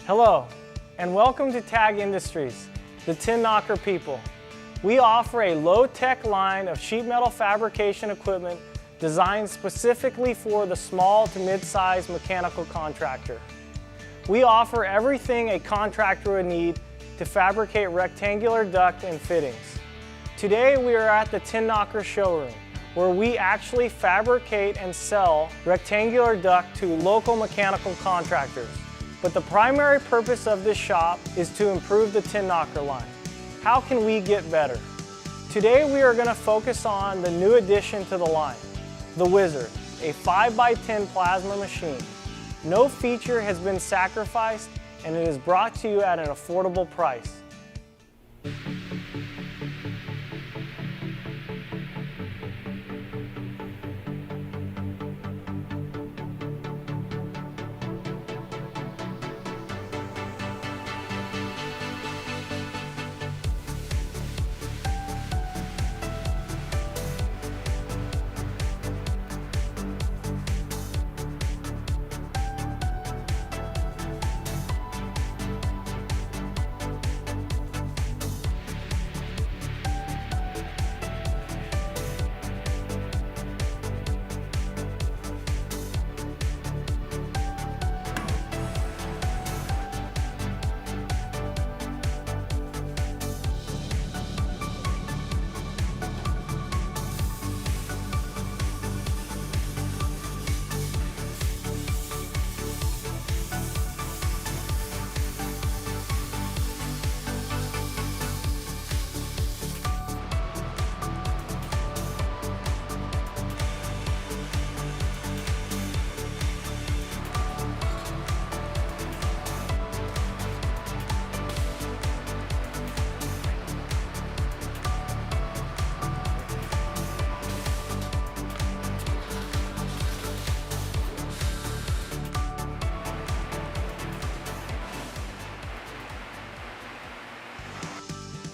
Hello, and welcome to TAG Industries, the Tin Knocker people. We offer a low-tech line of sheet metal fabrication equipment designed specifically for the small to mid-sized mechanical contractor. We offer everything a contractor would need to fabricate rectangular duct and fittings. Today we are at the Tin Knocker showroom, where we actually fabricate and sell rectangular duct to local mechanical contractors. But the primary purpose of this shop is to improve the Tin Knocker line. How can we get better? Today we are going to focus on the new addition to the line, the Wizard, a 5x10 plasma machine. No feature has been sacrificed, and it is brought to you at an affordable price.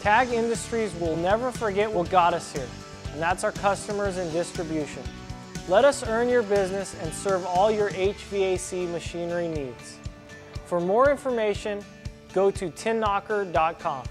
TAG Industries will never forget what got us here, and that's our customers and distribution. Let us earn your business and serve all your HVAC machinery needs. For more information, go to tinknocker.com.